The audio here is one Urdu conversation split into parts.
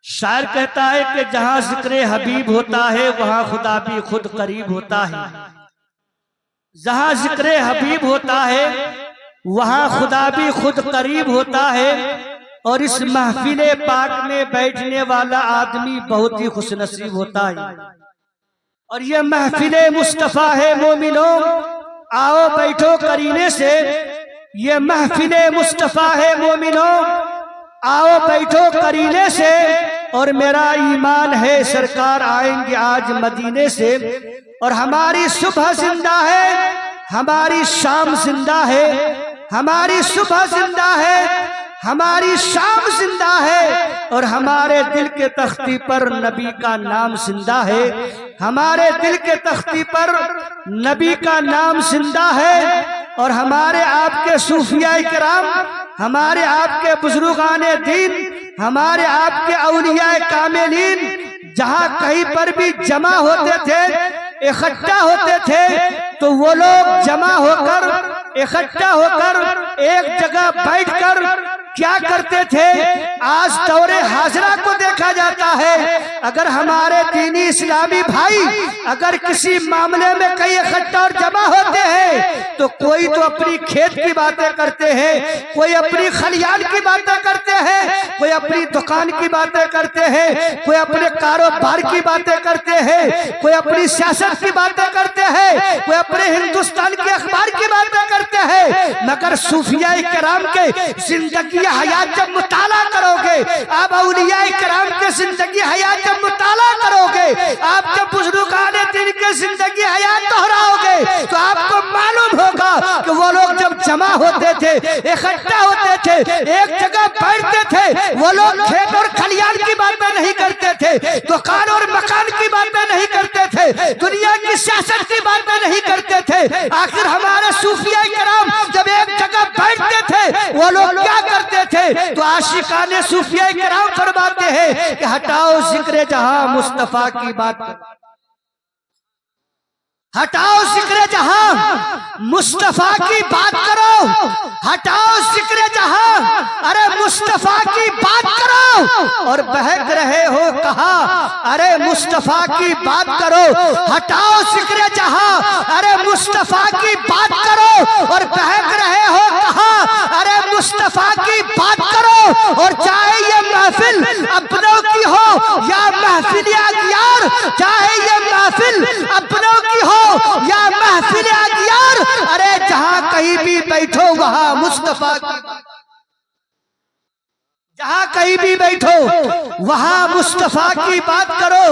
شاعر کہتا ہے کہ جہاں ذکر حبیب ہوتا ہے وہاں خدا بھی خود قریب ہوتا ہے، جہاں ذکر حبیب ہوتا ہے وہاں خدا بھی خود قریب ہوتا ہے، اور اس محفل پاک میں بیٹھنے والا آدمی بہت ہی خوش نصیب ہوتا ہے۔ اور یہ محفل مصطفیٰ ہے مومنوں، آؤ بیٹھو قرینے سے، یہ محفل مصطفیٰ ہے مومنوں، آؤ بیٹھو قرینے سے، اور میرا ایمان ہے سرکار آئیں گے آج مدینے سے، اور ہماری صبح زندہ ہے، ہماری شام زندہ ہے، ہماری صبح زندہ ہے، ہماری شام زندہ ہے، اور ہمارے دل کے تختی پر نبی کا نام زندہ ہے، ہمارے دل کے تختی پر نبی کا نام زندہ ہے، اور ہمارے آپ کے صوفیاء کرام، ہمارے آپ کے بزرگان دین، ہمارے آپ کے اولیاء کاملین جہاں کہیں پر بھی جمع ہوتے تھے، اکٹھا ہوتے تھے، تو وہ لوگ جمع ہو کر اکٹھا ہو کر ایک جگہ بیٹھ کر کیا کرتے تھے؟ آج دور حاضرہ کو دیکھا جاتا ہے، اگر ہمارے دینی اسلامی بھائی اگر کسی معاملے میں کئی اکٹھا اور جمع ہوتے ہیں تو کوئی تو اپنی کھیت کی باتیں کرتے ہیں، کوئی اپنی خلیان کی باتیں کرتے ہیں، کوئی اپنی دکان کی باتیں کرتے ہیں، کوئی اپنے کاروبار کی باتیں کرتے ہیں، کوئی اپنی سیاست کی باتیں کرتے ہیں، کوئی اپنے ہندوستان کے اخبار کی باتیں کرتے ہیں، مگر صوفیاء کرام کے زندگی حیات جب مطالعہ کرو گے، آپ اولیاء کرام کے زندگی حیات جب مطالعہ کرو گے، آپ جب بزرگان دین کے زندگی حیات دہراؤ گے تو آپ کو معلوم ہوگا کہ وہ لوگ جب جمع ہوتے تھے، اکٹھا ہوتے تھے، ایک جگہ بیٹھتے تھے، وہ لوگ کھیت اور کھلیان کی باتیں نہیں کرتے تھے، دکان اور مکان کی باتیں نہیں کرتے تھے، دنیا کی سیاست کی باتیں نہیں کرتے تھے۔ آخر ہمارے صوفیاء کرام جب ایک جگہ بیٹھتے تھے وہ لوگ کیا کرتے تھے؟ تو عاشقان صوفیاء کرام فرماتے ہیں کہ ہٹاؤ ذکر جہاں مصطفیٰ کی بات، ہٹاؤ ذکر جہاں مصطفیٰ کی بات کرو، ہٹاؤ ذکر جہاں، ارے مصطفیٰ کی بات کرو، اور بہک رہے ہو کہاں، ارے مصطفیٰ کی بات کرو، ہٹاؤ ذکر جہاں، ارے مصطفیٰ کی بات کرو، اور بہک رہے ہو کہاں، ارے مصطفیٰ کی بات کرو، اور چاہے یہ محفل اپنوں کی ہو یا محفل اغیار، چاہے یہ محفل اپنوں کی ہو یا محفل اغیار، ارے جہاں کہیں بھی بیٹھو وہاں مصطفیٰ کی، جہاں کہیں بھی بیٹھو وہاں مصطفیٰ کی بات کرو۔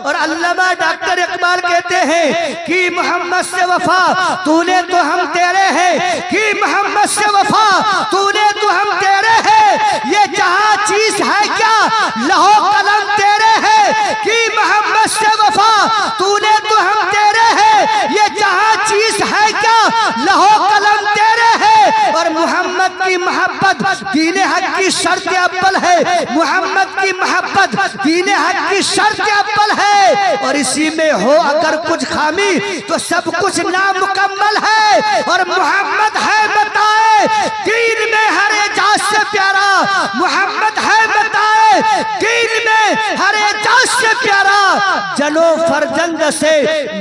اور علامہ ڈاکٹر اقبال کہتے ہیں کہ محمد سے وفا تو نے تو ہم تیرے ہیں، کہ محمد سے وفا تو نے تو ہم تیرے ہیں، یہ جہاں چیز ہے کیا لہو قلم تیرے ہے، کہ محمد سے وفا تو نے تو ہم تیرے ہیں، یہ جہاں چیز ہے کیا لہو قلم تیرے ہے۔ اور محمد کی محبت دین حق کی شرط اول ہے، محمد کی محبت دین حق کی شرط اول ہے، اور اسی میں ہو اگر کچھ خامی تو سب کچھ نامکمل ہے۔ اور محمد ہے بتائے دین میں ہر اعجاز سے پیارا، محمد ہے بتائے دین میں ہر اعجاز سے پیارا، جنو فرزند سے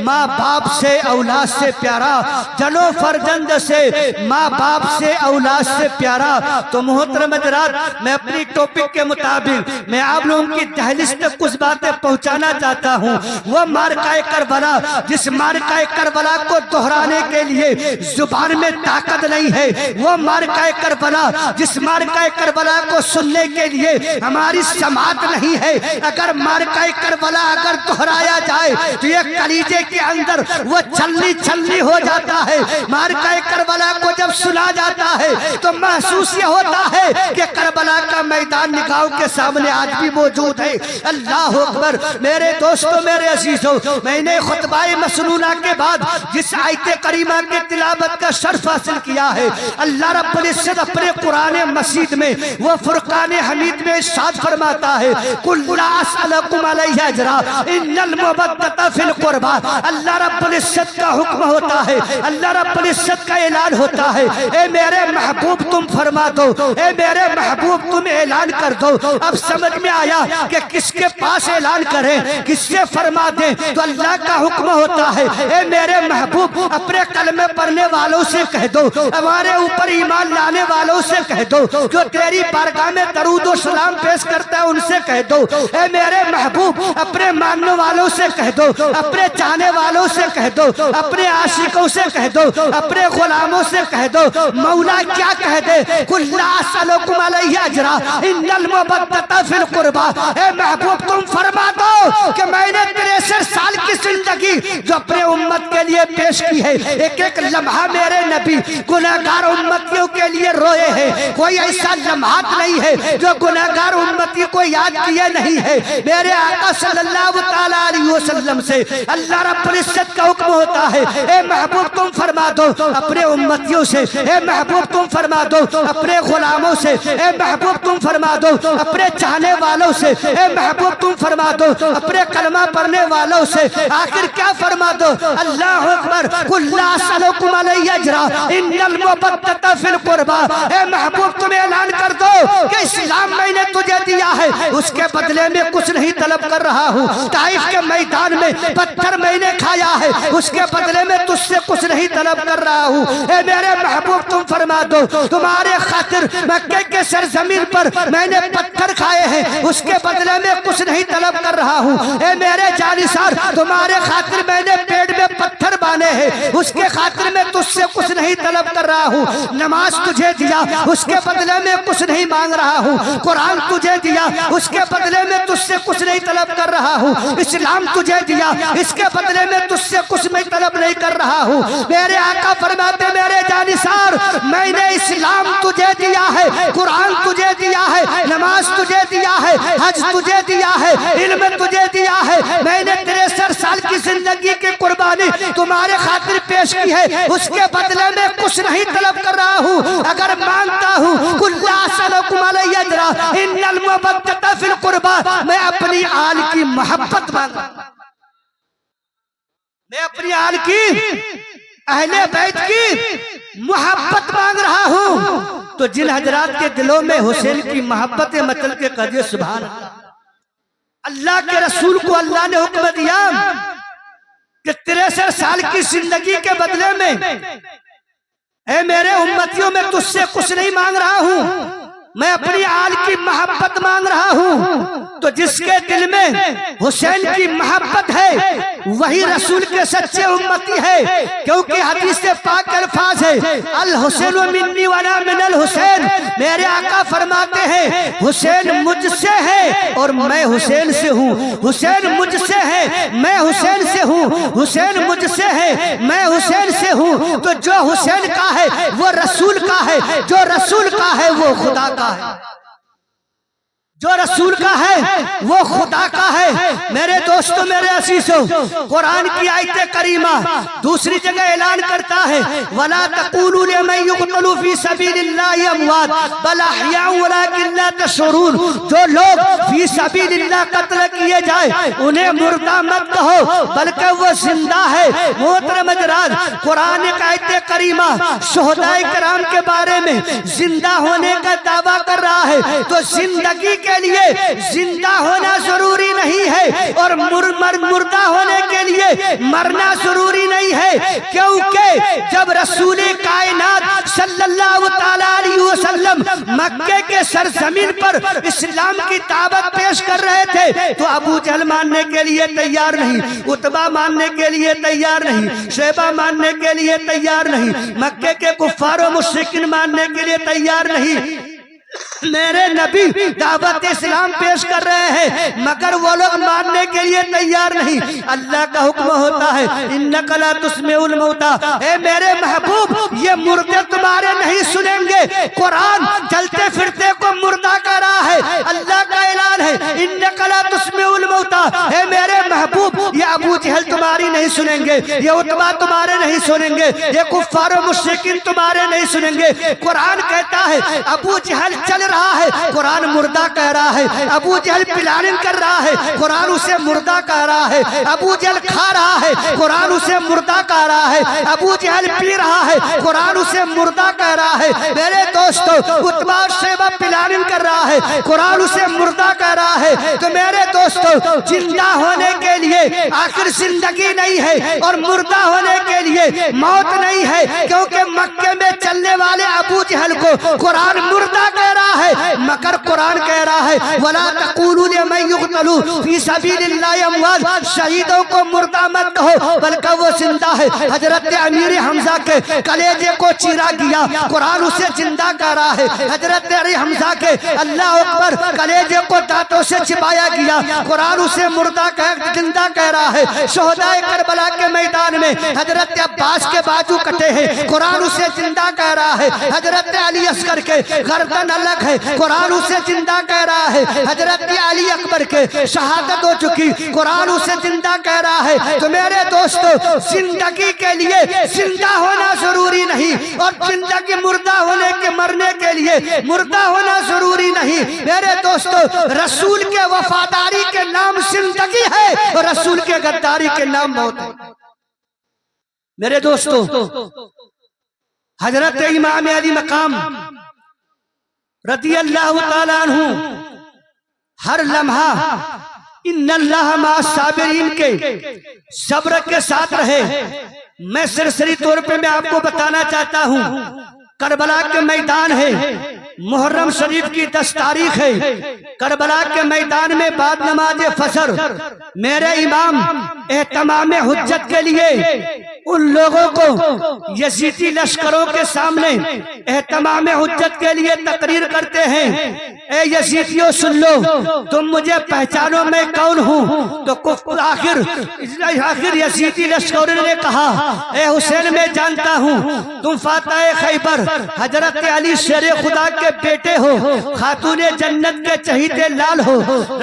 ماں باپ سے اولاد سے پیارا، جنو فرزند سے ماں باپ سے اولاد سے پیارا۔ تو محترم حضرات، میں اپنی ٹاپک کے مطابق میں آپ لوگوں کی دہلیز تک کچھ باتیں پہنچانا چاہتا ہوں۔ وہ معرکہ کربلا، جس معرکہ کربلا کو دہرانے کے لیے زبان میں طاقت نہیں ہے، وہ معرکہ کربلا جس معرکہ کربلا کو سننے کے لیے ہماری سماعت نہیں ہے، اگر معرکہ کربلا اگر دہرایا جائے تو یہ کلیجے کے اندر وہ چھلنی چھلنی ہو جاتا ہے۔ معرکہ کربلا کو جب سنا جاتا ہے تو محسوس یہ ہوتا ہے کہ کربلا کا میدان نگاہوں کے سامنے آج بھی موجود ہے۔ اللہ اکبر۔ میرے دوستوں، میرے عزیزوں، میں نے خطبہ مسنونہ کے بعد جس آیت کریمہ کی تلاوت کا شرف حاصل کیا ہے، اللہ رب العزت اپنے قرآن مجید میں وہ فرقان حمید میں ارشاد فرماتا ہے، قُلْ لَا أَسْأَلُكُمْ عَلَيْهِ أَجْرًا إِنْ ان المودۃ فی القربى، اللہ رب العزت کا حکم ہوتا ہے، اللہ رب العزت کا اعلان ہوتا ہے، اے میرے محبوب تم فرما دو، اے میرے محبوب تم اعلان کر دو۔ اب سمجھ میں آیا کہ کس کے پاس اعلان کریں، کس سے فرما دیں؟ تو اللہ کا حکم ہوتا ہے، اے میرے محبوب اپنے کلمے پڑھنے والوں سے کہہ دو، ہمارے اوپر ایمان لانے والوں سے کہہ دو، جو تیری بارگاہ میں درود و سلام پیش کرتا ہے ان سے کہہ دو، اے میرے محبوب اپنے ماننے والوں سے کہہ دو، اپنے چاہنے والوں سے کہہ دو، اپنے عاشقوں سے کہہ دو، اپنے غلاموں سے کہہ دو۔ مولا کیا کہہ دے؟ قُلْ لَا أَسْأَلُكُمْ عَلَيْهِ أَجْرًا إِنَّ الْمَوَدَّةَ فِي الْقُرْبَى، اے محبوب تم فرما دو کہ میں نے 63 سال کی زندگی جو اپنے امت کے لیے پیش کی ہے، ایک ایک لمحہ میرے نبی گناہگار امتیوں کے لیے روئے ہیں، کوئی ایسا لمحات نہیں ہے جو گناہگار امتی کو یاد کیے نہیں ہے۔ میرے آقا صلی اللہ علیہ وسلم سے اللہ رب العزت کا حکم ہوتا ہے، اے محبوب تم فرما دو اپنے امتیوں سے، اے محبوب تم فرما دو اپنے غلاموں سے، اے محبوب تم فرما دو اپنے چاہنے والوں سے، اے محبوب تم فرما دو اپنے کلمہ پڑھنے والوں سے۔ آخر کیا فرما دو؟ اللہ اکبر، قُلْ لَا أَسْأَلُكُمْ عَلَيْهِ أَجْرًا إِنَّ الْمَوَدَّةَ فِي الْقُرْبَى، اے محبوب تم اعلان کر دو کہ اسلام میں نے تجھے دیا ہے، اس کے بدلے میں کچھ نہیں طلب کر رہا ہوں۔ طائف کے میدان میں پتھر میں نے کھایا ہے، اس کے بدلے میں تجھ سے کچھ نہیں طلب کر رہا ہوں۔ اے میرے محبوب تم فرما دو تمہارے خاطر مکے کے سرزمین پر میں نے پتھر کھائے ہیں، اس کے بدلے میں کچھ نہیں طلب کر رہا ہوں۔ اے میرے جانثار تمہارے خاطر میں نے پیٹ میں پتھر باندھے ہیں، اس کے خاطر میں تجھ سے کچھ نہیں طلب کر رہا ہوں۔ نماز تجھے دیا، اس کے بدلے میں کچھ نہیں مانگ رہا ہوں۔ قرآن تجھے دیا، اس کے بدلے میں تجھ سے کچھ نہیں طلب کر رہا ہوں۔ اسلام تجھے دیا، اس کے بدلے میں تجھ سے کچھ میں طلب نہیں کر رہا ہوں۔ میرے آقا فرماتے میرے جانثار میں نے اسلام تجھے دیا ہے، قرآن تجھے دیا ہے، نماز تجھے دیا ہے، حج تجھے دیا ہے، علم تجھے دیا ہے۔ میں نے 63 سال کی زندگی کی قربانی تمہارے خاطر پیش کی ہے، اس کے بدلے میں کچھ نہیں طلب کر رہا ہوں۔ اگر مانگتا ہوں قُلْ لَا أَسْأَلُكُمْ عَلَيْهِ أَجْرًا إِنَّ الْمَوَدَّةَ فِي الْقُرْبَى، میں اپنی آل کی محبت مانگتا ہوں، میں اپنی آل کی اہل بیت کی محبت مانگ رہا ہوں۔ تو جن حضرات کے دلوں میں حسین کی محبت مچل کے قدر سبحان اللہ کے رسول کو اللہ نے حکم دیا کہ 63 سال کی زندگی کے بدلے میں اے میرے امتیوں میں تجھ سے کچھ نہیں مانگ رہا ہوں، میں اپنی آل کی محبت مانگ رہا ہوں۔ تو جس کے دل میں حسین کی محبت ہے وہی رسول کے سچے امتی ہے، کیونکہ حدیث پاک الفاظ ہے الحسین منی وانا من الحسین، میرے آقا فرماتے ہیں حسین مجھ سے ہے اور میں حسین سے ہوں، حسین مجھ سے ہے میں حسین سے ہوں، حسین مجھ سے ہے میں حسین سے ہوں۔ تو جو حسین کا ہے وہ رسول کا ہے، جو رسول کا ہے وہ خدا کا ہے، جو رسول کا ہے وہ خدا کا ہے۔ میرے دوستو میرے عزیزو، قرآن کی آیت کریمہ دوسری جگہ اعلان کرتا ہے وَلَا تَقُولُوا لِمَن يُقْتَلُ فِي سَبِيلِ اللَّهِ أَمْوَاتٌ بَلْ أَحْيَاءٌ وَلَٰكِن لَّا تَشْعُرُونَ، جو لوگ فی سبیل اللہ قتل کیے جائے انہیں مردہ مت کہو بلکہ وہ زندہ ہے۔ محترم حضرات، قرآن کی آیت کریمہ شہداء کرام کے بارے میں زندہ ہونے کا دعویٰ کر رہا ہے، تو زندگی کے لیے زندہ ہونا ضروری نہیں ہے اور مردہ ہونے کے لیے مرنا ضروری نہیں ہے، کیونکہ جب رسول کائنات صلی اللہ علیہ وسلم مکے کے سرزمین پر اسلام کی دعوت پیش کر رہے تھے تو ابو جہل ماننے کے لیے تیار نہیں، عتبہ ماننے کے لیے تیار نہیں، شیبہ ماننے کے لیے تیار نہیں، مکے کے کفار و مشرکین ماننے کے لیے تیار نہیں۔ میرے نبی دعوت اسلام پیش کر رہے ہیں مگر وہ لوگ ماننے کے لیے تیار نہیں۔ اللہ کا حکم ہوتا ہے اِنَّكَ لَا تُسْمِعُ الْمَوْتَىٰ، اے میرے محبوب یہ مردے تمہارے نہیں سنیں گے۔ قرآن چلتے پھرتے کو مردہ کر رہا ہے، اللہ کا اعلان ہے اِنَّكَ لَا تُسْمِعُ الْمَوْتَىٰ، اے میرے محبوب یہ ابو جہل تمہاری نہیں سنیں گے، یہ عتبہ تمہارے نہیں سنیں گے، یہ کفار و مشرکین تمہارے نہیں سنیں گے۔ قرآن کہتا ہے ابو جہل چل رہا ہے، قرآن مردہ کہہ رہا ہے۔ ابو جہل پلاننگ کر رہا ہے، قرآن اسے مردہ کہہ رہا ہے۔ ابو جہل کھا رہا ہے، قرآن اسے مردہ کہہ رہا ہے۔ ابو جہل پی رہا ہے، قرآن اسے مردہ کہہ رہا ہے۔ میرے دوستو عتبہ اور شیبہ پلاننگ کر رہا ہے، قرآن اسے مردہ کہہ رہا ہے۔ تو میرے دوستو زندہ ہونے کے لیے آخر زندگی نہیں ہے اور مردہ ہونے کے لیے موت نہیں ہے، کیونکہ مکے میں چلنے والے ابو جہل کو قرآن مردہ کہہ رہا ہے، مگر قرآن کہہ رہا ہے وَلَا تَقُولُوا لِمَن يُقْتَلُ فِي سَبِيلِ اللَّهِ أَمْوَاتٌ، شہیدوں کو مردہ مت کہو بلکہ وہ زندہ ہے۔ حضرت امیر حمزہ کے کلیجے کو چیرا گیا، قرآن اسے زندہ کہہ رہا ہے۔ حضرت امیر حمزہ کے اللہ اکبر کلیجے کو دانتوں سے چبایا گیا، قرآن اسے مردہ زندہ کہہ رہا ہے۔ شہدائے کربلا کے میدان میں حضرت عباس کے بازو کٹے ہیں، قرآن اسے زندہ کہہ رہا ہے۔ حضرت علی اصغر کے گردن الگ ہے، قرآن اسے زندہ کہہ رہا ہے۔ حضرت علی اکبر کے شہادت ہو چکی، قرآن اسے زندہ کہہ رہا ہے۔ تو میرے دوستو زندگی کے لیے زندہ ہونا ضروری نہیں، اور زندگی مردہ ہونے کے مرنے کے لیے مردہ ہونا ضروری نہیں۔ میرے دوستو رسول کے وفاداری کے نام زندگی ہے اور رسول کے غداری کے نام موت ہے۔ میرے دوستو حضرت امام علی مقام رضی اللہ تعالیٰ عنہ ہر لمحہ ان اللہ مع الصابرین کے صبر کے ساتھ رہے۔ میں سرسری طور پہ میں آپ کو بتانا چاہتا ہوں، کربلا کے میدان ہے، محرم شریف کی 10 تاریخ ہے، کربلا کے میدان میں بعد نماز فجر میرے امام اہتمام حجت کے لیے ان لوگوں کو یزیدی لشکروں کے سامنے اہتمام حجت کے لیے تقریر کرتے ہیں، اے یزیدیوں سن لو، تم مجھے پہچانو میں کون ہوں؟ تو آخر یزیدی لشکروں نے کہا اے حسین میں جانتا ہوں، تم فاتح خیبر حضرت علی شیر خدا کے بیٹے ہو، خاتون جنت کے چہیتے لال ہو،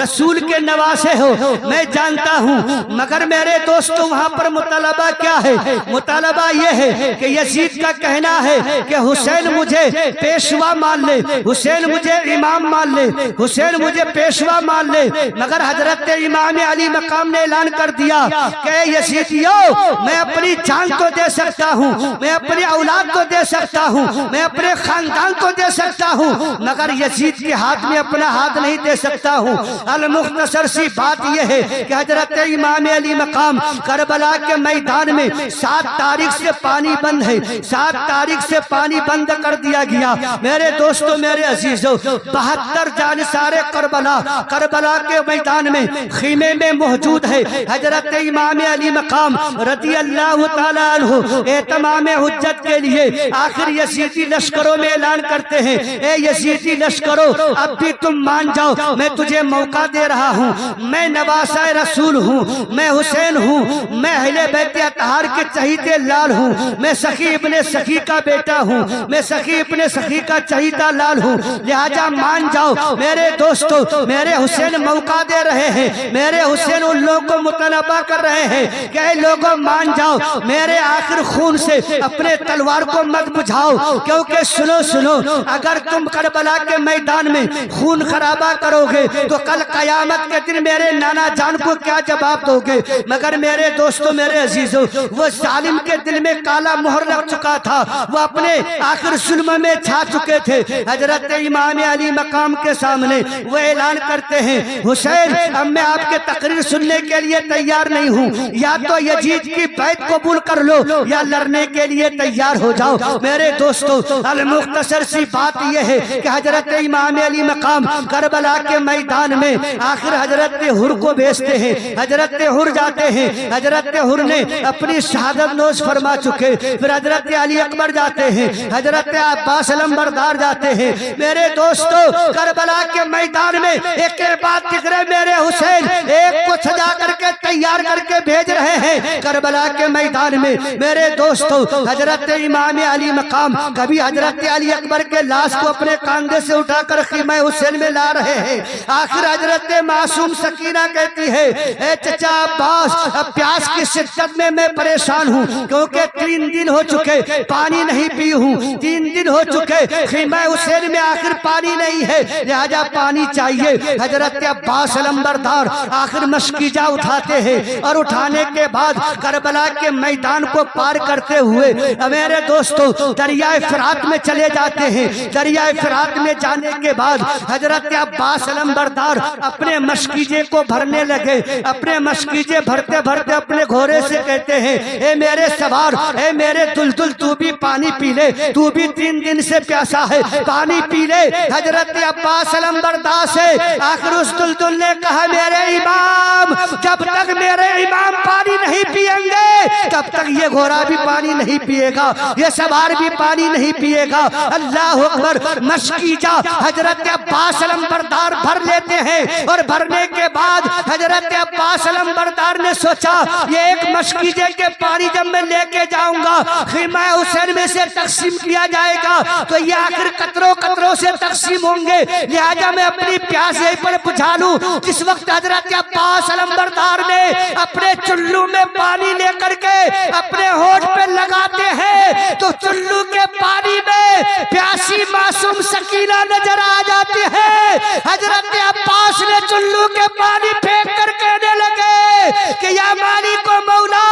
رسول کے نواسے ہو، میں جانتا ہوں، مگر میرے دوستو وہاں پر مطالبہ کیا ہے؟ مطالبہ یہ ہے کہ یزید کا کہنا ہے کہ حسین مجھے پیشوا مان لے، حسین مجھے امام مان لے، حسین مجھے پیشوا مان لے، مگر حضرت امام علی مقام نے اعلان کر دیا کہ اے یزیدیوں، میں اپنی جان تو دے سکتا ہوں، میں اپنی اولاد تو دے سکتا ہوں، میں اپنے خاندان کو دے سکتا ہوں، مگر یزید کے ہاتھ میں اپنا ہاتھ نہیں دے سکتا ہوں۔ المختصر سی بات یہ ہے کہ حضرت امام علی مقام کربلا کے میدان میں 7 تاریخ سے پانی بند ہے، 7 تاریخ سے پانی بند کر دیا گیا۔ میرے دوستو میرے عزیزو 72 جانثار کربلا کے میدان میں خیمے میں موجود ہے۔ حضرت امام علی مقام رضی اللہ تعالیٰ عنہ اہتمام حجت کے لیے آخر یزیدی لشکروں میں اعلان کرتے ہیں، اے یزیدی لشکروں اب بھی تم مان جاؤ، میں تجھے موقع دے رہا ہوں، میں نواسہ رسول ہوں، میں حسین ہوں، میں اہل بیت اطہار کے چہیتے لال ہوں، میں سخی ابن سخی کا بیٹا ہوں، میں سخی ابن سخی کا چہیتا لال ہوں، لہذا مان جاؤ۔ میرے دوستو میرے حسین موقع دے رہے ہیں، میرے حسین ان لوگوں کو مطالبہ کر رہے ہیں کہ اے لوگوں مان جاؤ، میرے آخر خون سے اپنے تلوار کو مت بجھاؤ، کیونکہ سنو اگر تم کربلا کے میدان میں خون خرابہ کرو گے تو کل قیامت کے دن میرے نانا جان کو کیا جواب دو گے؟ مگر میرے دوستو میرے عزیزو وہ ظالم کے دل میں کالا مہر لگ چکا تھا، وہ اپنے آخر ظلم میں چھا چکے تھے۔ حضرت امام علی مقام کے سامنے وہ اعلان کرتے ہیں، حسین اب میں آپ کے تقریر سننے کے لیے تیار نہیں ہوں، یا تو یزید کی بیعت قبول کر لو یا لڑنے کے لیے تیار ہو جاؤ۔ میرے دوستو المختصر سی بات یہ ہے کہ حضرت امام علی مقام کربلا کے میدان میں آخر حضرت حر کو بھیجتے ہیں، حضرت حر جاتے ہیں، حضرت حر نے اپنی شہادت نوش فرما چکے. پھر حضرت علی اکبر جاتے ہیں, حضرت عباس علمبردار جاتے ہیں. میرے دوستو کربلا کے میدان میں ایک بات دکھ رہے, میرے حسین ایک کو سجا کر کے تیار کر کے بھیج رہے ہیں کربلا کے میدان میں. میرے دوستو حضرت امام علی مقام کبھی حضرت علی اکبر کے لاش کو اپنے کاندھے سے اٹھا کر خیمہ حسین میں لا رہے ہیں. آخر حضرت معصوم سکینہ کہتی ہے, اے چچا عباس, اب پیاس کی شدت میں پریشان ہوں, کیونکہ 3 دن ہو چکے پانی نہیں پی ہوں, 3 دن ہو چکے خیمہ حسین میں آخر پانی نہیں ہے, لہذا پانی چاہیے. حضرت عباس علمبردار آخر مشکیجہ اٹھاتے ہیں, اور اٹھانے کے بعد کربلا کے میدان کو پار کرتے ہوئے میرے دوستو دریائے فرات میں چلے جاتے ہیں. دریائے فرات میں جانے کے بعد حضرت عباس علمبردار اپنے مشکیجے کو بھرنے لگے. اپنے مشکیجے بھرتے بھرتے اپنے گھوڑے سے کہتے ہیں, اے میرے سوار, اے میرے دلدل, تو بھی پانی پی لے, تو بھی 3 دن سے پیاسا ہے, پانی پی لے. حضرت عباس علمبردار سے آخر اس دلدل نے کہا, میرے امام, جب تک میرے امام پانی نہیں پیئیں گے تب تک یہ گھوڑا بھی پانی نہیں پیے گا, یہ سوار بھی پانی نہیں پیے گا. اللہ اکبر. مشکیجہ حضرت عباس علمبردار بھر لیتے ہیں, اور بھرنے کے بعد حضرت عباس علمبردار نے سوچا یہ ایک مشکیجے کے پانی جب میں لے کے جاؤں گا خیمہ حسین میں سے تقسیم کیا جائے گا تو یہ آخر قطروں قطروں سے تقسیم ہوں گے, لہذا میں اپنی پیاس یہیں پر بجھا لوں. جس وقت حضرت عباس علمبردار نے اپنے چلو میں پانی لے کر کے اپنے ہونٹ پہ لگاتے ہیں تو چلو کے پانی میں پیاسی معصوم سکینہ نظر آ جاتی ہے. حضرت عباس نے چلو کے پانی پھینک کر کہنے لگے کہ یا مالک و مولا,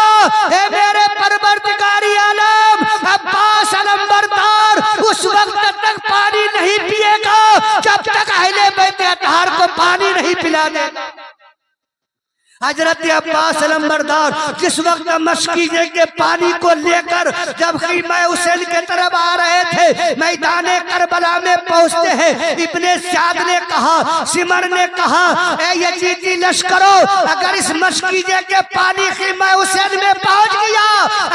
اے میرے پروردگاری عالم, عباس علمبردار اس وقت تک پانی نہیں پیے گا جب تک اہل بیت اطہار کو پانی نہیں پلا دے. حضرت عباس علمبردار جس وقت مشکیجے کے پانی کو لے کر جب خیمہ حسین کے طرف آ رہے تھے, میدان کربلا میں پہنچتے ہیں. ابن زیاد نے کہا, سمر نے کہا, اے یزیدی لشکرو, اگر اس مشکیجے کے پانی خیمہ حسین میں پہنچ گیا,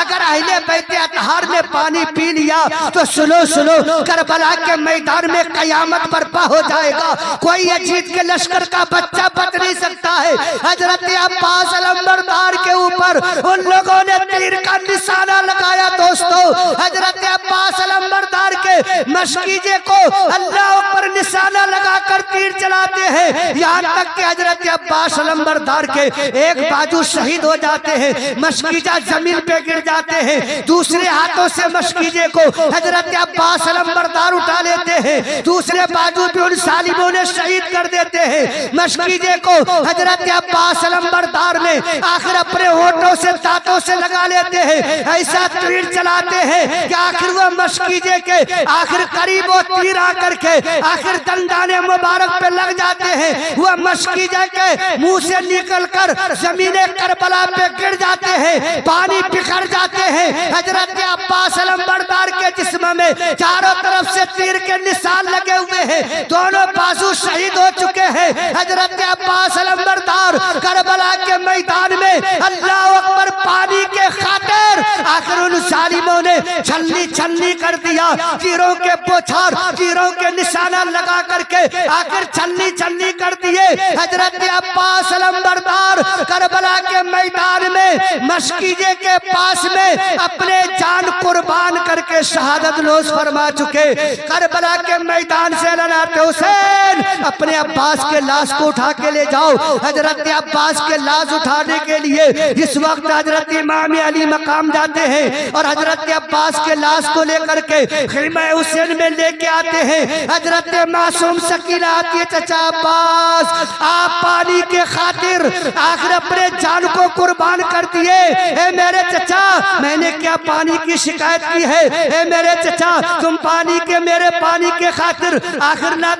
اگر اہل بیت اطہار نے پانی پی لیا تو سنو سنو, کربلا کے میدان میں قیامت برپا ہو جائے گا, کوئی یزید کے لشکر کا بچہ بچ نہیں سکتا ہے. حضرت عباس علمبردار کے اوپر ان لوگوں نے تیر کا نشانہ لگایا. دوستو حضرت عباس علمبردار کے مشکیجے کو اللہ اوپر نشانہ لگا کر تیر چلاتے ہیں, یہاں تک کہ حضرت عباس علمبردار کے ایک بازو شہید ہو جاتے ہیں, مشکیجہ زمین پہ گر جاتے ہیں. دوسرے ہاتھوں سے مشکیجے کو حضرت عباس علمبردار اٹھا لیتے ہیں, دوسرے بازو پہ ان ظالموں نے شہید کر دیتے ہیں. مشکیجے کو حضرت عباس علمبردار نے آخر اپنے ہونٹوں سے دانتوں سے لگا لیتے ہیں, ایسا تیر چلاتے ہیں کہ آخر وہ مشکیجے کے آخر قریب وہ تیر آ کر کے آخر دندان مبارک پہ لگ جاتے ہیں. وہ مشکیجے کے منہ سے نکل کر زمین کربلا پہ گر جاتے ہیں, پانی بکھر جاتے ہیں. حضرت عباس علمبردار کے جسم میں چاروں طرف سے تیر کے نشان لگے ہوئے ہیں, دونوں بازو شہید ہو چکے ہیں. حضرت عباس علمبردار کربلا کے میدان میں اللہ اکبر پانی کے خاطر آخر ان ظالموں نے چھلنی چھلنی کر دیا, تیروں کے بوچھار, تیروں کے نشانہ لگا کر کے آخر چھلنی چھلنی کر دیے. حضرت عباس علمبردار کربلا کے میدان میں مشکیجے کے پاس میں اپنے جان قربان کر کے شہادت نوش فرما چکے. کربلا کے میدان سے لڑاتے, حسین اپنے عباس کے لاش کو اٹھا کے لے جاؤ. حضرت عباس کے لاش اٹھانے کے لیے اس وقت حضرت امام علی مقام جاتے ہیں اور حضرت عباس کے لاش کو لے کر کے خیمہ حسین میں لے کے آتے ہیں. حضرت معصوم سکینہ آتی ہے, چچا عباس آپ پانی کے خاطر آخر اپنے جان کو قربان کر دیے. اے میرے چچا, میں نے کیا پانی کی شکایت کی ہے؟ اے میرے چچا, تم پانی کے, میرے پانی کے خاطر آخر نہ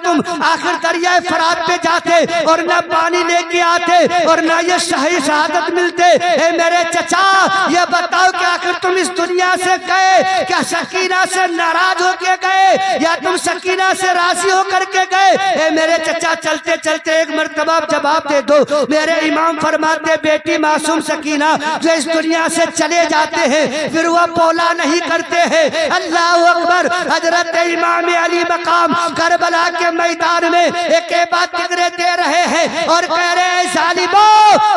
تم آخر دریائے فرات پہ جاتے اور نہ پانی لے کے آتے اور نہ یہ شہادت ملتے. اے میرے چچا, یہ بتاؤ کہ آخر تم اس دنیا سے گئے کیا سکینہ سے ناراض ہو کے گئے یا تم سکینہ سے راضی ہو کر کے گئے؟ اے میرے چچا, چلتے چلتے ایک مرتبہ جواب دے دو. میرے امام فرما فرماتے بیٹی معصوم سکینہ جو اس دنیا سے چلے جاتے ہیں پھر وہ بولا نہیں کرتے ہیں اللہ اکبر حضرت امام علی مقام کربلا کے میدان میں ایک بات ٹکرے دے رہے ہیں اور کہہ رہے ہیں ظالمو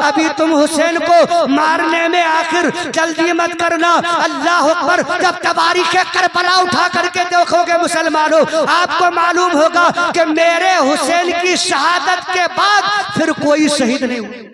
ابھی تم حسین کو مارنے میں آخر جلدی مت کرنا اللہ اکبر جب تواریخ کربلا اٹھا کر کے دیکھو گے مسلمانوں آپ کو معلوم ہوگا کہ میرے حسین کی شہادت کے بعد پھر کوئی شہید نہیں ہوئے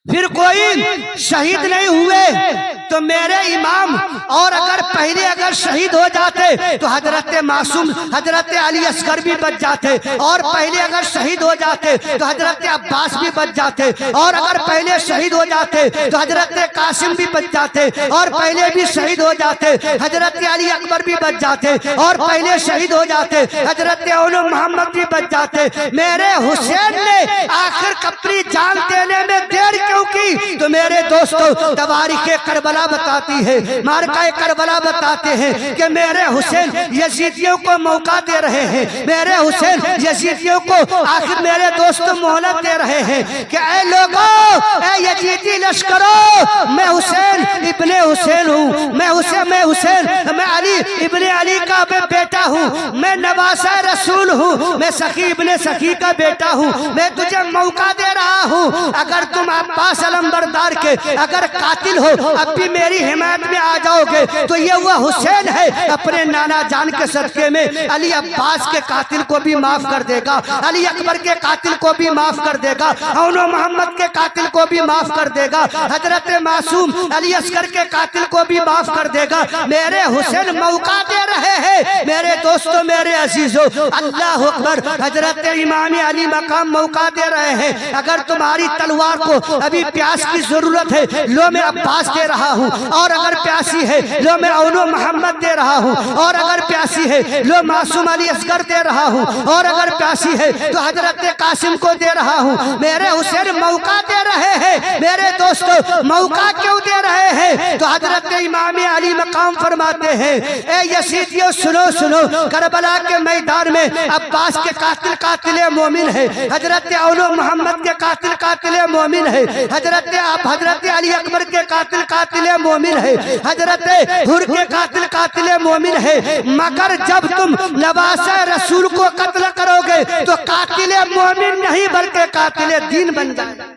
پھر کوئی شہید نہیں ہوئے تو میرے امام اور اگر پہلے اگر شہید ہو جاتے تو حضرت معصوم حضرت علی اصغر بھی بچ جاتے اور پہلے اگر شہید ہو جاتے تو حضرت عباس بھی بچ جاتے اور اگر پہلے شہید ہو جاتے تو حضرت قاسم بھی بچ جاتے اور پہلے بھی شہید ہو جاتے حضرت علی اکبر بھی بچ جاتے اور پہلے شہید ہو جاتے حضرت اولو محمد بھی بچ جاتے میرے حسین نے آخر اپنی جان دینے میں دیر کی تو میرے دوستو تواریخ کربلا بتاتی ہے مارکہ کربلا بتاتے ہیں کہ میرے حسین یزیدیوں کو موقع دے رہے ہیں میرے حسین یزیدیوں کو آخر میرے دوستو مہلت دے رہے ہیں کہ اے لوگوں اے یزیدی لشکروں میں حسین ابن حسین ہوں میں علی ابن علی کا بیٹا ہوں میں نواسہ رسول ہوں میں سخی ابن سخی کا بیٹا ہوں میں تجھے موقع دے رہا ہوں اگر تم عباس علمبردار کے اگر قاتل ہو اب بھی میری حمایت میں آ جاؤ گے تو یہ وہ حسین ہے اپنے نانا جان کے صدقے میں علی عباس کے قاتل کو بھی معاف کر دے گا علی اکبر کے قاتل کو بھی معاف کر دے گا اولو محمد کے قاتل کو بھی معاف کر دے گا حضرت معصوم علی اصغر کے قاتل کو بھی معاف کر دے گا میرے حسین موقع دے رہے ہیں میرے دوستو میرے عزیزو اللہ اکبر حضرت امام علی مقام موقع دے رہے ہیں اگر تمہاری تلوار کو ابھی پیاس کی ضرورت ہے لو میں عباس دے رہا ہوں اور اگر پیاسی ہے لو میں اولو محمد دے رہا ہوں اور اگر پیاسی ہے لو معصوم علی اصغر دے رہا ہوں اور اگر پیاسی ہے تو حضرت قاسم کو دے رہا ہوں میرے حسین موقع دے رہے ہیں میرے دوستو موقع کیوں دے رہے ہیں تو حضرت امام علی مقام فرماتے ہیں اے یزیدیو سنو سنو کربلا کے میدان میں عباس کے قاتل مومن ہے حضرت اولو محمد کے قاتل مومن ہے حضرت علی اکبر کے قاتل مومن ہے حضرت حر کے قاتل مومن ہے مگر جب تم نواسہ رسول کو قتل کرو گے تو قاتل مومن نہیں بلکہ قاتل دین بن جائے گا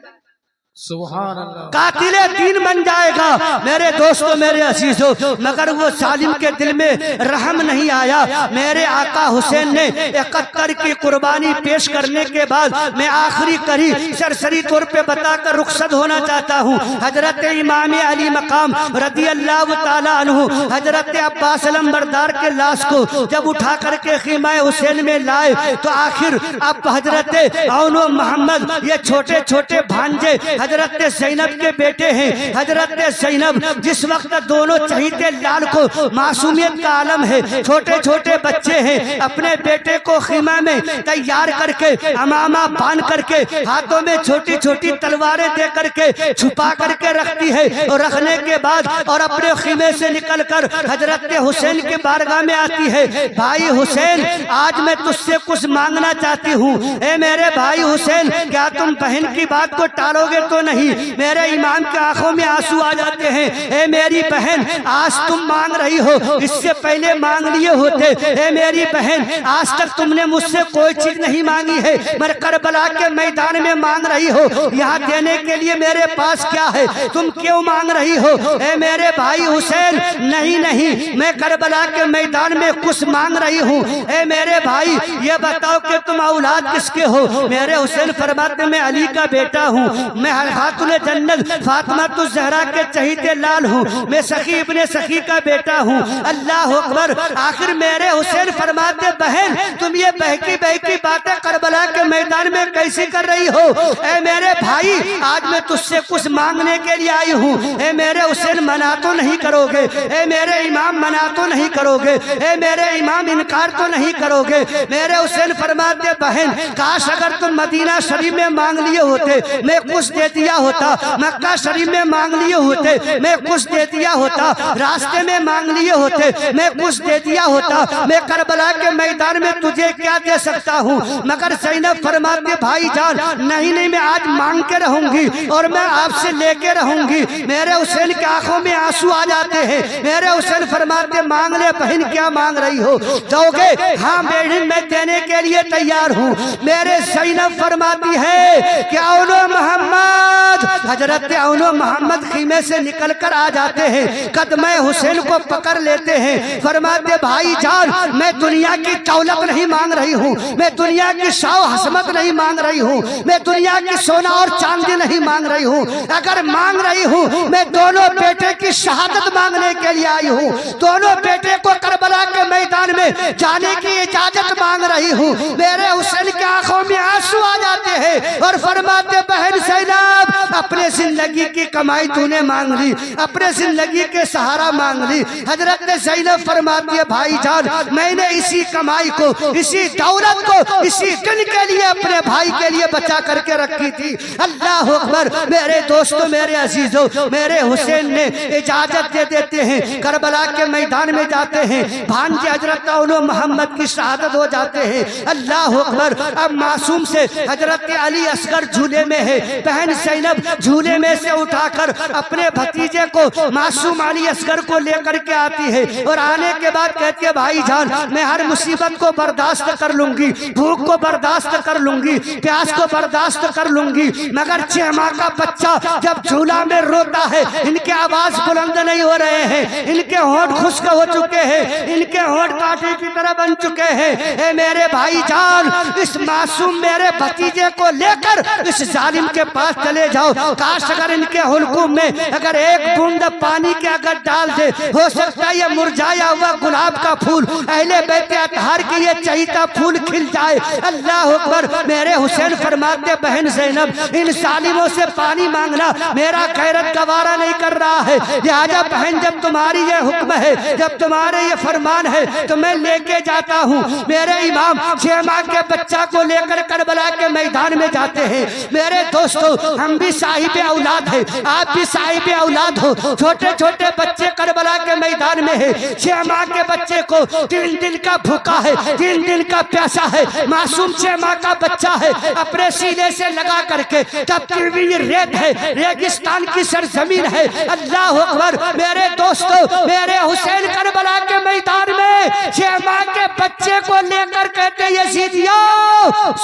سبحان اللہ قاتل دین بن جائے گا میرے دوستو میرے عزیزو مگر وہ ظالم کے دل میں رحم نہیں آیا میرے آقا حسین نے 71 کی قربانی پیش کرنے کے بعد میں آخری کری سرسری طور پہ بتا کر رخصت ہونا چاہتا ہوں حضرت امام علی مقام رضی اللہ تعالیٰ عنہ حضرت عباس علمبردار کے لاش کو جب اٹھا کر کے خیمہ حسین میں لائے تو آخر اب حضرت اولو محمد یہ چھوٹے چھوٹے بھانجے حضرت زینب کے بیٹے ہیں حضرت زینب جس وقت دونوں چہیتے لال کو معصومیت کا عالم ہے چھوٹے چھوٹے بچے ہیں اپنے بیٹے کو خیمہ میں تیار کر کے امامہ باندھ کر کے ہاتھوں میں چھوٹی چھوٹی تلواریں دے کر کے چھپا کر کے رکھتی ہے اور رکھنے کے بعد اور اپنے خیمے سے نکل کر حضرت حسین کے بارگاہ میں آتی ہے بھائی حسین آج میں تجھ سے کچھ مانگنا چاہتی ہوں اے میرے بھائی حسین کیا تم بہن کی بات کو ٹالو گے تو نہیں میرے امام کے آنکھوں میں آنسو آ جاتے ہیں اے میری بہن آج تم مانگ رہی ہو اس سے پہلے مانگ لیے ہوتے اے میری بہن آج تک تم نے مجھ سے کوئی چیز نہیں مانگی ہے میں کربلا کے میدان میں مانگ رہی ہو یہاں دینے کے لیے میرے پاس کیا ہے تم کیوں مانگ رہی ہو اے میرے بھائی حسین نہیں میں کربلا کے میدان میں کچھ مانگ رہی ہوں اے میرے بھائی یہ بتاؤ کہ تم اولاد کس کے ہو میرے حسین فرماتے میں علی کا بیٹا ہوں میں خاتون جنت فاطمہ الزہرا کے چہیتے لال ہوں میں سخی ابن سخی کا بیٹا ہوں اللہ اکبر آخر میرے حسین فرماتے بہن تم یہ بہکی باتیں کربلا کے میدان میں کیسی کر رہی ہو اے میرے بھائی آج میں تجھ سے کچھ مانگنے کے لیے آئی ہوں اے میرے حسین منع تو نہیں کرو گے اے میرے امام منع تو نہیں کرو گے اے میرے امام انکار تو نہیں کرو گے میرے حسین فرماتے بہن کاش اگر تم مدینہ شریف میں مانگ لیے ہوتے میں کچھ دے دیا ہوتا، مکہ شریف میں مانگ لیے ہوتے میں کچھ دے دیا ہوتا، راستے میں مانگ لیے ہوتے میں کچھ دے دیا ہوتا، میں کربلا کے میدان میں تجھے کیا دے سکتا ہوں؟ مگر زینب فرماتے بھائی جان نہیں نہیں، میں آج مانگ کے رہوں گی اور میں آپ سے لے کے رہوں گی۔ میرے حسین کی آنکھوں میں آنسو آ جاتے ہیں۔ میرے حسین فرماتے مانگ لے بہن، کیا مانگ رہی ہو؟ دو گے؟ ہاں بہن میں دینے کے لیے تیار ہوں۔ میرے زینب فرماتی ہے کہ اونو محمد، حضرت اونو محمد خیمے سے نکل کر آ جاتے ہیں، قدمِ حسین کو پکڑ لیتے ہیں، فرماتے بھائی جان میں دنیا کی دولت نہیں مانگ رہی ہوں، میں دنیا کی شاو حسمت نہیں مانگ رہی ہوں، میں دنیا کی سونا اور چاندی نہیں مانگ رہی ہوں، اگر مانگ رہی ہوں میں دونوں بیٹے کی شہادت مانگنے کے لیے آئی ہوں، دونوں بیٹے کو کربلا کے میدان میں جانے کی اجازت مانگ رہی ہوں۔ میرے حسین کی آنکھوں میں آنسو آ جاتے ہیں اور فرماتے بہن زینب اپنے زندگی کی کمائی تو نے مانگ لی، اپنے زندگی کے سہارا مانگ لی۔ حضرت زینب فرماتی ہے بھائی جان میں نے اسی کمائی کو، اسی دولت کو اسی دن کے لیے اپنے بھائی کے لیے بچا کر کے رکھی تھی۔ اللہ اکبر۔ میرے دوستو، میرے عزیزو، میرے حسین نے اجازت دے دیتے ہیں، کربلا کے میدان میں جاتے ہیں، بھانجے حضرت اونو محمد کی شہادت ہو جاتے ہیں۔ اللہ اکبر۔ اب معصوم سے حضرت علی اصغر جھولے میں ہے، بہن زینب جھولے میں سے اٹھا کر اپنے بھتیجے کو معصوم علی اصغر کو لے کر کے آتی ہے اور آنے کے بعد کہتی ہے بھائی جان میں ہر مصیبت کو برداشت کر لوں گی، بھوک کو برداشت کر لوں گی، پیاس کو برداشت کر لوں گی، مگر 6 ماہ کا بچہ جب جھولا میں روتا ہے ان کے آواز بلند نہیں ہو رہے ہیں، ان کے ہونٹ خشک ہو چکے ہیں، ان کے ہونٹ کانٹے کی طرح بن چکے ہیں۔ اے میرے بھائی جان اس معصوم میرے بھتیجے کو لے کر اس ظالم کے پاس چلے جاؤ، کاش اگر ان کے حلقوم میں اگر ایک بوند پانی کے اگر ڈال دے ہو سکتا ہے یہ مرجھایا ہوا گلاب کا پھول اہل بیت اطہار کے یہ چہیتا پھول کھل جائے۔ اللہ اکبر۔ میرے حسین فرماتے بہن زینب ان ظالموں سے پانی مانگنا میرا غیرت گوارا نہیں کر رہا ہے، لہذا بہن جب تمہاری یہ حکم ہے، جب تمہارے یہ فرمان ہے تو میں لے کے جاتا ہوں۔ میرے امام 6 ماہ کے بچہ کو لے کر کربلا کے میدان میں جاتے ہیں۔ میرے دوستو ہم بھی صاحب اولاد ہیں، آپ بھی صاحب اولاد ہو، چھوٹے چھوٹے بچے کربلا کے میدان میں ہیں، 6 ماہ کے بچے کو 3 دن کا بھوکا ہے، 3 دن کا پیاسا ہے، معصوم 6 ماہ کا بچہ ہے، اپنے سینے سے لگا کر کے تب کی بھی ریت ہے، ریگستان کی سرزمین ہے۔ اللہ اکبر۔ میرے دوستو میرے حسین کربلا کے میدان میں 6 ماہ کے بچے کو لے کر کہتے یزیدیوں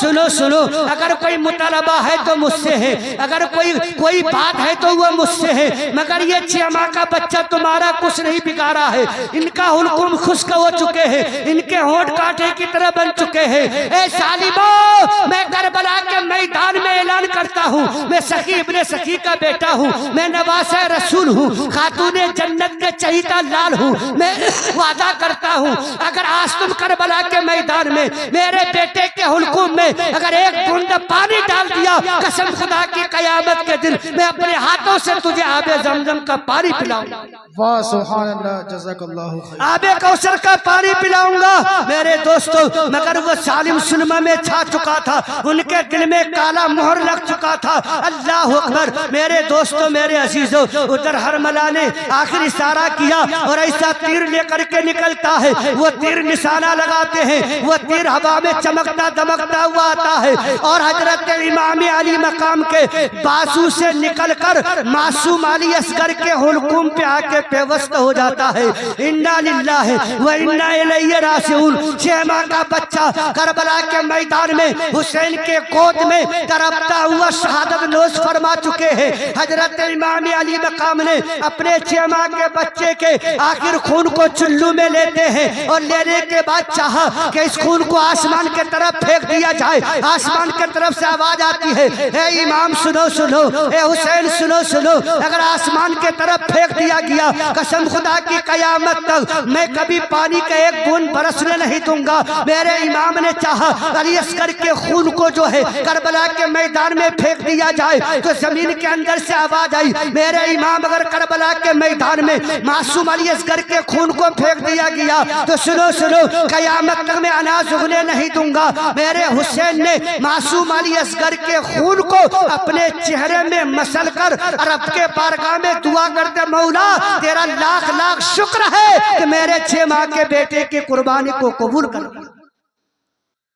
سنو سنو، اگر کوئی مطالبہ ہے تو مجھ سے ہے، اگر کوئی بات ہے تو وہ مجھ سے ہے، مگر یہ 6 ماہ کا بچہ تمہارا کچھ نہیں بگاڑا ہے، ان کا حلقوم خشک ہو چکے ہیں، ان کے ہونٹ کانٹے کی طرح بن چکے ہیں۔ اے ظالموں میں کربلا کے میدان میں اعلان کرتا ہوں میں سخی ابن سخی کا بیٹا ہوں، میں نواسہ رسول ہوں، خاتون جنت کے چہیتا لال ہوں، میں وعدہ کرتا ہوں اگر آج تم کربلا کے میدان میں میرے بیٹے کے حلقوم میں اگر ایک بوند پانی ڈال دیا قسم خدا کی قیامت کے دن میں اپنے ہاتھوں سے تجھے آب زمزم کا پانی پلاؤں گا۔ واہ سبحان اللہ، جزاک اللہ خیر۔ آب کوثر کا پانی پلاؤں گا۔ میرے دوستو مگر وہ ظالم سلمہ میں چھا چکا تھا، ان کے دل میں کالا مہر لگ چکا تھا۔ اللہ اکبر۔ میرے دوستو میرے عزیزو ادھر ہرملا نے آخر اشارہ کیا اور ایسا تیر لے کر کے نکلتا ہے، وہ تیر نشانہ لگاتے ہیں، وہ تیر ہوا میں چمکتا دمکتا ہوا آتا ہے اور حضرت امام علی مقام کے بازو سے نکل کر معصوم علی اصغر کے حلقوم پہ آ کے پیوست ہو جاتا ہے۔ انا للہ و انا الیہ راجعون۔ 6 ماہ کا بچہ کربلا کے میدان میں حسین کے گود میں تڑپتا ہوا شہادت نوش فرما چکے ہیں۔ حضرت امام علی مقام نے اپنے 6 ماہ کے بچے کے آخر خون کو چلو میں لیتے ہیں اور لینے کے بعد چاہا کہ اس خون کو آسمان کے طرف پھینک دیا جائے۔ آسمان کے طرف سے آواز آتی ہے اے امام سنو سنو، اے حسین سنو سنو، اگر آسمان کے طرف پھینک دیا گیا قسم خدا کی قیامت تک میں کبھی پانی کا ایک بوند برسنے نہیں دوں گا۔ میرے امام نے چاہا علی اصغر کے خون کو جو ہے کربلا کے میدان میں پھینک دیا جائے تو زمین کے اندر سے آواز آئی میرے امام اگر کربلا کے میدان میں معصوم علی اصغر کے خون کو پھینک دیا گیا تو سنو سنو قیامت تک میں اناج اگنے نہیں دوں گا۔ میرے حسین نے معصوم علی اصغر کے خون کو اپنے چہرے میں مسل کر رب کے بارگاہ میں دعا کرتے مولا تیرا لاکھ لاکھ شکر ہے کہ میرے 6 ماہ کے بیٹے کی قربانی کو قبول کر لیا۔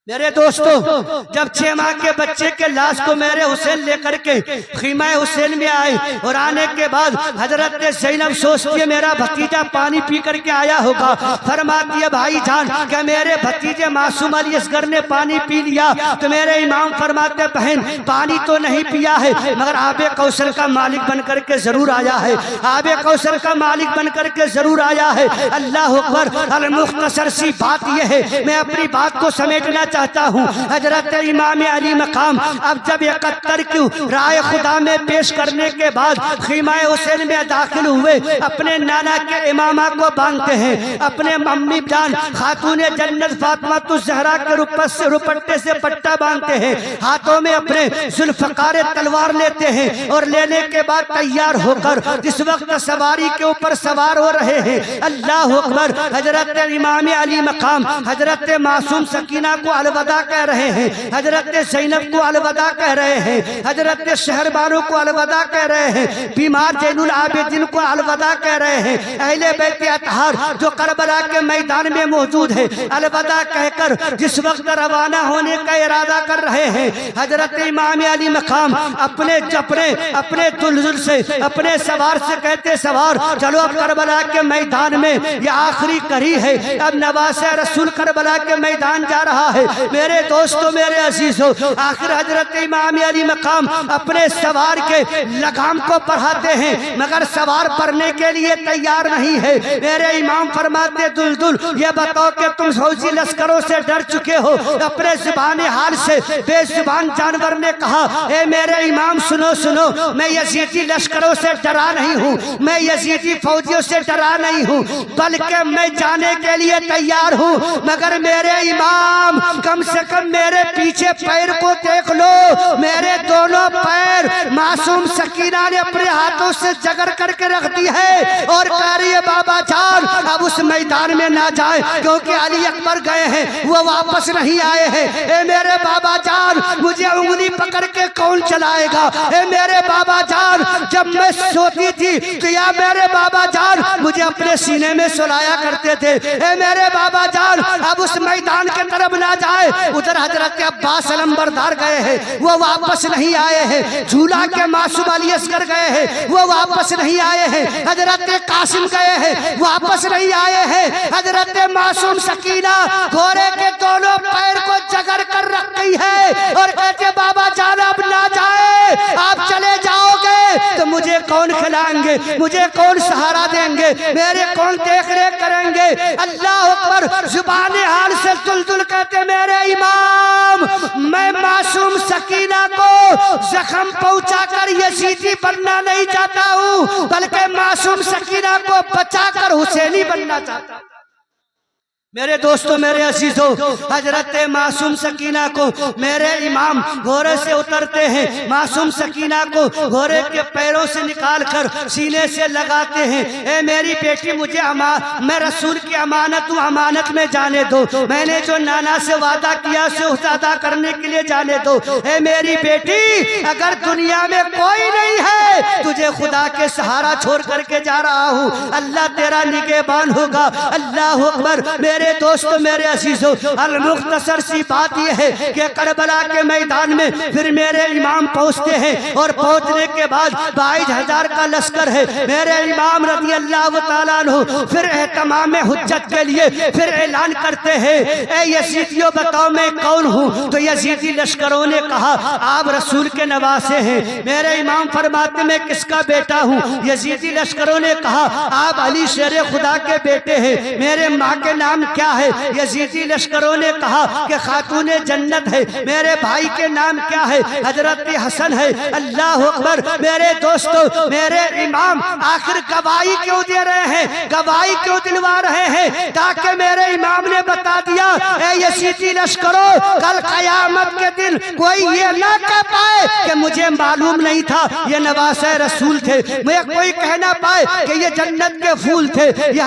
میرے دوستو جب 6 ماہ کے بچے کے لاش کو میرے حسین لے کر کے خیمہ حسین میں آئے اور آنے کے بعد حضرت زینب سوچتی ہے میرا بھتیجا پانی پی کر کے آیا ہوگا، فرماتی ہے بھائی جان کہ میرے بھتیجے معصوم علی اصغر نے پانی پی لیا تو میرے امام فرماتے بہن پانی تو نہیں پیا ہے مگر آب کوثر کا مالک بن کر کے ضرور آیا ہے، آب کوثر کا مالک بن کر کے ضرور آیا ہے۔ اللہ اکبر۔ المختصر سی بات یہ ہے میں اپنی بات کو سمیٹنا چاہتا ہوں، حضرت امام علی مقام اب جب 71 کی رائے خدا میں پیش کرنے کے بعد خیمہ حسین میں داخل ہوئے اپنے نانا کے امامہ کو باندھتے ہیں، اپنے امی جان خاتون جنت فاطمہ الزہرا کے رپٹے سے پٹا باندھتے ہیں، ہاتھوں میں اپنے ذوالفقار تلوار لیتے ہیں اور لینے کے بعد تیار ہو کر جس وقت سواری کے اوپر سوار ہو رہے ہیں اللہ اکبر حضرت امام علی مقام حضرت معصوم سکینہ کو الوداع کہہ رہے ہیں، حضرت زینب کو الوداع کہہ رہے ہیں، حضرت شہربانو کو الوداع کہہ رہے ہیں، بیمار زین العابدین کو الوداع کہہ رہے ہیں، اہل بیت اطہار جو کربلا کے میدان میں موجود ہے الوداع کہہ کر جس وقت روانہ ہونے کا ارادہ کر رہے ہیں حضرت امام علی مقام اپنے جبرے اپنے دلدل سے اپنے سوار سے کہتے سوار چلو اب کربلا کے میدان میں یہ آخری کڑی ہے، اب نواز رسول کربلا کے میدان جا رہا ہے۔ میرے دوستو میرے عزیزو آخر حضرت امام علی مقام اپنے سوار کے لگام کو پڑھاتے ہیں مگر سوار پڑھنے کے لیے تیار نہیں ہے۔ میرے امام فرماتے دلدل یہ بتاؤ کہ تم فوجی لشکروں سے ڈر چکے ہو؟ اپنے زبان حال سے بے زبان جانور نے کہا اے میرے امام سنو سنو میں یزیدی لشکروں سے ڈرا نہیں ہوں، میں یزیدی فوجیوں سے ڈرا نہیں ہوں بلکہ میں جانے کے لیے تیار ہوں مگر میرے امام کم سے کم میرے پیچھے پیر کو دیکھ لو، میرے دونوں پیر معصوم سکینہ نے اپنے ہاتھوں سے جگر کر کے رکھ دی ہے اور کہہ رہی ہے بابا جان اب اس میدان میں نہ جائیں کیونکہ علی اکبر گئے ہیں وہ واپس نہیں آئے ہیں۔ اے میرے بابا جان مجھے انگلی پکڑ کے کون چلائے گا؟ اے میرے بابا جان جب میں سوتی تھی تو یا میرے بابا جان مجھے اپنے سینے میں سلایا کرتے تھے۔ اے میرے بابا جان اب اس میدان کے طرف نہ جائے۔ ادھر حضرت عباس علمبردار گئے ہیں وہ واپس نہیں آئے ہیں، جھولا کے معصوم علی اصغر گئے ہیں وہ واپس نہیں آئے ہیں، حضرت قاسم گئے ہیں واپس نہیں آئے ہیں، حضرت معصوم سکینہ گھوڑے کے دونوں پیر کو جگر کر رکھ گئی ہے اور کہتے بابا جان اب نہ جائے، آپ چلے جاؤ گے تو مجھے کون کھلائیں گے، مجھے کون سہارا دیں گے، میرے کون دیکھ ریکھ کریں گے؟ اللہ اکبر۔ زبان حال سے دلدل کہتے میرے امام میں معصوم سکینہ کو زخم پہنچا کر یزیدی بننا نہیں چاہتا ہوں بلکہ معصوم سکینہ کو بچا کر حسینی بننا چاہتا ہوں۔ میرے دوستو میرے عزیزو حضرت معصوم سکینہ کو میرے امام گھوڑے سے اترتے ہیں، معصوم سکینہ کو گھوڑے کے پیروں سے نکال کر سینے سے لگاتے ہیں۔ اے میری بیٹی مجھے میں رسول کی امانت ہوں، امانت میں جانے دو، میں نے جو نانا سے وعدہ کیا اسے ادا کرنے کے لیے جانے دو۔ اے میری بیٹی اگر دنیا میں کوئی نہیں ہے تجھے خدا کے سہارا چھوڑ کر کے جا رہا ہوں، اللہ تیرا نگہبان ہوگا۔ اللہ اکبر۔ میرے دوستو میرے عزیزو المختصر سی بات یہ ہے کہ کربلا کے میدان میں پھر میرے امام پہنچتے ہیں اور پہنچنے کے بعد 22,000 کا لشکر ہے۔ میرے امام رضی اللہ تعالیٰ عنہ پھر اہتمام حجت کے لیے پھر اعلان کرتے ہیں اے یزیدیوں بتاؤ میں کون ہوں؟ تو یزیدی لشکروں نے کہا آپ رسول کے نواسے ہیں۔ میرے امام فرماتے میں کس کا بیٹا ہوں؟ یزیدی لشکروں نے کہا آپ علی شیر خدا کے بیٹے ہیں۔ میرے ماں کے نام کیا ہے؟ یزیدی لشکروں نے کہا کہ خاتون جنت ہے۔ میرے بھائی کے نام کیا ہے؟ حضرت حسن ہے۔ اللہ اکبر۔ میرے دوستو میرے امام آخر گواہی کیوں دے رہے ہیں؟ گواہی کیوں دلوا رہے ہیں؟ تاکہ میرے امام نے بتا دیا اے یزیدی لشکروں کل قیامت کے دن کوئی یہ نہ کہہ پائے کہ مجھے مجھے معلوم نہیں تھا یہ نواسہ رسول تھے، میں کوئی کہہ نہ پائے کہ یہ جنت کے پھول تھے، یہ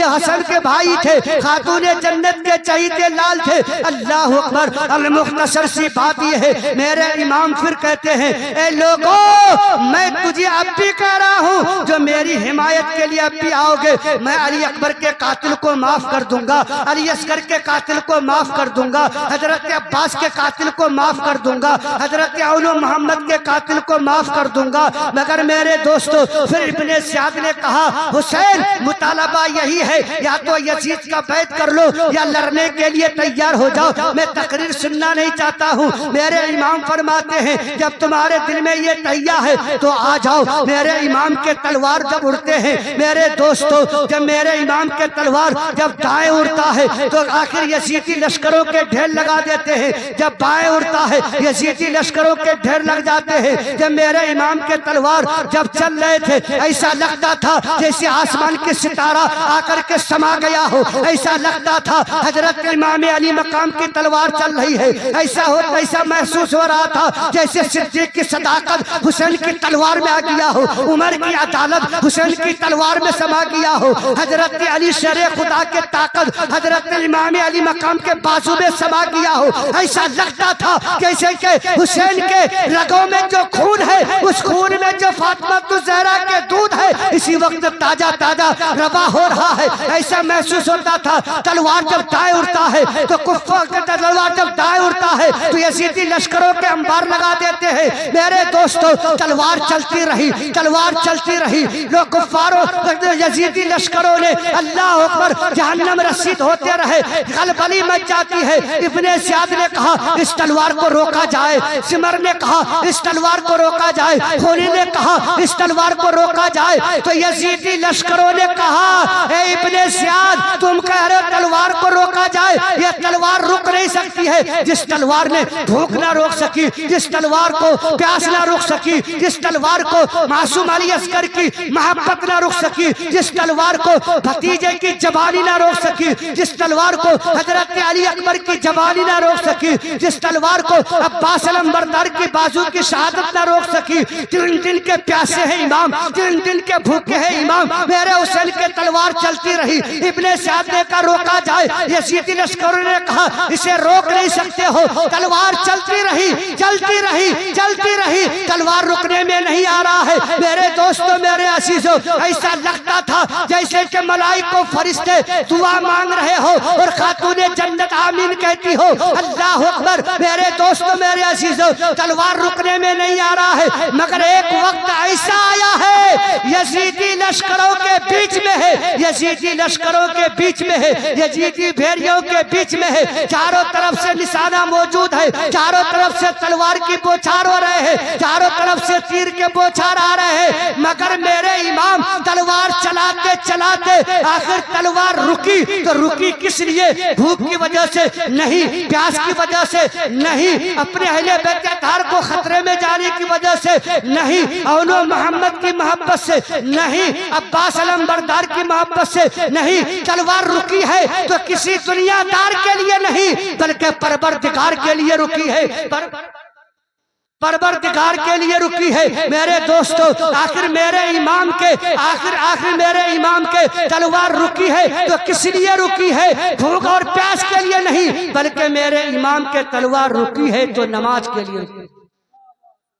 حسن کے بھائی تھے، خاتون جنت کے چہیتے لال تھے۔ اللہ اکبر۔ المختصر سی بات یہ ہے، میرے امام پھر کہتے ہیں اے لوگوں میں تجھے اب بھی کہہ رہا ہوں جو میری حمایت کے لیے اب بھی آؤ گے، میں علی اکبر کے قاتل کو معاف کر دوں گا، علی اصغر کے قاتل کو معاف کر دوں گا، حضرت عباس کے قاتل کو معاف کر دوں گا، حضرت اولو محمد کے قاتل کو معاف کر دوں گا۔ مگر میرے دوستو پھر ابن زیاد نے کہا حسین مطالبہ یہی ہے، یا تو یزید کا بیعت کر لو یا لڑنے کے لیے تیار ہو جاؤ، میں تقریر سننا نہیں چاہتا ہوں۔ میرے امام فرماتے ہیں جب تمہارے دل میں یہ تہیا ہے تو آ جاؤ۔ میرے امام کے تلوار جب اڑتے ہیں میرے دوستو، جب میرے امام کے تلوار جب دائیں اڑتا ہے تو آخر یزیدی لشکروں کے ڈھیر لگا دیتے ہیں، جب بائیں اڑتا ہے یزیدی لشکروں کے ڈھیر لگ جاتے ہیں۔ جب میرے امام کے تلوار جب چل رہے تھے ایسا لگتا تھا جیسے آسمان کے ستارہ آ کر کے سما گیا ہو، ایسا لگتا تھا حضرت امام علی مقام کی تلوار چل رہی ہے، ایسا محسوس ہو رہا تھا جیسے صدیق کی صداقت حسین کی تلوار میں آ گیا ہو، عمر کی عدالت حسین کی تلوار میں سما گیا ہو، حضرت علی شیر خدا کے طاقت حضرت امام علی مقام کے بازو میں سما گیا ہو۔ ایسا لگتا تھا جیسے کہ حسین کے رگوں میں جو خون ہے اس خون میں جو فاطمہ الزہرا کے دودھ ہے اسی وقت تازہ تازہ روا ہو رہا ہے، ایسا محسوس ہوتا تھا۔ تلوار جب دائیں اڑتا ہے تو کفار کا تلوار جب دائیں اڑتا ہے تو یزیدی لشکروں کے انبار لگا دیتے ہیں۔ میرے دوستو تلوار چلتی رہی، تلوار چلتی رہی، لوگ کفاروں یزیدی لشکروں نے اللہ اکبر جہنم رسید ہوتے رہے، غلبلی مچ جاتی ہے۔ ابن زیاد نے کہا اس تلوار کو روکا جائے، سمر نے کہا اس تلوار کو روکا جائے، خونی نے کہا اس تلوار کو روکا جائے، تو یزیدی لشکروں نے کہا اے ابن زیاد تم کہہ رہے تلوار کو روکا جائے، یہ تلوار رک نہیں سکتی ہے۔ جس تلوار نے بھوک نہ روک سکی، جس تلوار کو پیاس نہ روک سکی، جس تلوار کو معصوم علی اصغر کی محبت نہ روک سکی، جس تلوار کو بھتیجے کی جوانی نہ روک سکی، جس تلوار کو حضرت علی اکبر کی جوانی نہ روک سکی، جس تلوار کو عباس علمبردار کی بازو کی شہادت نہ روک سکی، تین دن کے پیاسے ہیں امام، تین دن کے بھوکے ہیں امام، میرے حسین کے تلوار چلتی رہی۔ ابن زیاد نے کہا روکا جائے، یزیدی لشکروں نے کہا اسے روک نہیں سکتے ہو، تلوار چلتی رہی، چلتی رہی، چلتی رہی، تلوار رکنے میں نہیں آ رہا ہے۔ میرے دوستو میرے عزیزو ایسا لگتا تھا جیسے کہ ملائکہ و فرشتے دعا مانگ رہے ہو اور خاتون جنت آمین کہتی ہو، اللہ اکبر۔ میرے دوستو میرے عزیزو تلوار رکنے میں نہیں آ رہا ہے، مگر ایک وقت ایسا آیا ہے یزیدی لشکروں کے بیچ میں ہے، یزیدی لشکروں کے بیچ میں ہے، یزیدی بھیڑیوں کے بیچ میں ہے، چاروں طرف سے نشانہ موجود ہے، چاروں طرف سے تلوار کی بوچھار ہو رہے ہیں، چاروں طرف سے تیر کے بوچھار آ رہے ہیں، مگر میرے امام تلوار چلاتے چلاتے آخر تلوار رکی، تو رکی کس لیے؟ بھوک کی وجہ سے نہیں، پیاس کی وجہ سے نہیں، اپنے اہل بیت اطہار کو خطرے میں جانے کی وجہ سے نہیں، اولو محمد کی محبت سے نہیں، عباس علمبردار کی محبت سے نہیں، تلوار رکی ہے تو کسی دنیا دار کے لیے نہیں بلکہ پروردگار کے لیے رکی ہے، پروردگار کے لیے رکی ہے۔ میرے دوستو آخر میرے امام کے آخر میرے امام کے تلوار رکی ہے تو کس لیے رکی ہے؟ بھوک اور پیاس کے لیے نہیں بلکہ میرے امام کے تلوار رکی ہے تو نماز کے لیے رکی،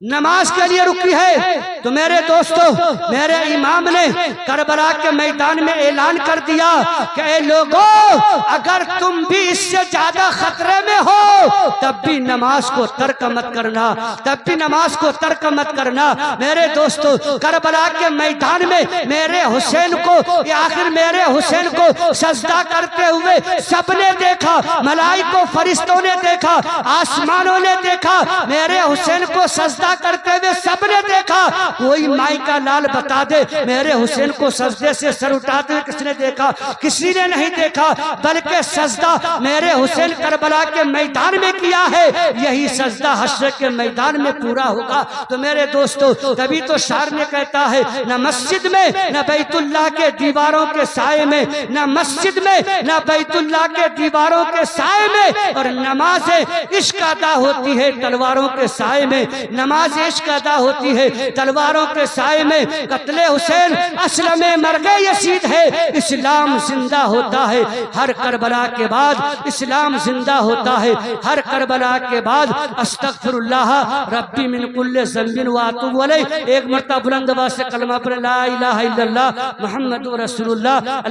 نماز کے لیے رکی ہے۔ تو میرے دوستو میرے امام نے کربلا کے میدان میں اعلان کر دیا کہ اے لوگوں اگر تم بھی اس سے زیادہ خطرے میں ہو تب بھی نماز کو ترک مت کرنا، تب بھی نماز کو ترک مت کرنا۔ میرے دوستو کربلا کے میدان میں میرے حسین کو آخر میرے حسین کو سجدہ کرتے ہوئے سب نے دیکھا، ملائکہ فرشتوں نے دیکھا، آسمانوں نے دیکھا، میرے حسین کو سجدہ کرتے ہوئے سب نے دیکھا۔ کوئی مائی کا لال بتا دے میرے حسین کو سجدے سے سر اٹھاتے ہوئے کس نے دیکھا؟ کسی نے نہیں دیکھا، بلکہ سجدہ میرے حسین کربلا کے میدان میں کیا ہے، یہی سجدہ حشر کے میدان میں پورا ہوگا۔ تو میرے دوستو تبھی تو شاعر نے کہتا ہے نہ مسجد میں نہ بیت اللہ کے دیواروں کے سائے میں، نہ مسجد میں نہ بیت اللہ کے دیواروں کے سائے میں، اور نماز عشق ادا ہوتی ہے تلواروں کے سائے میں۔ نماز نماز عشق ادا ہوتی ہے، تلواروں کے سائے میں قتل حسین اسلم مرگ یزید ہے، اسلام زندہ ہوتا ہے ہر کربلا کے بعد، اسلام زندہ ہوتا ہے ہر کربلا کے بعد۔ استغفر اللہ ربی من کل ذنب واتوب الیہ، ایک مرتبہ بلند آواز سے کلمہ پڑھ لا الہ الا اللہ محمد رسول اللہ۔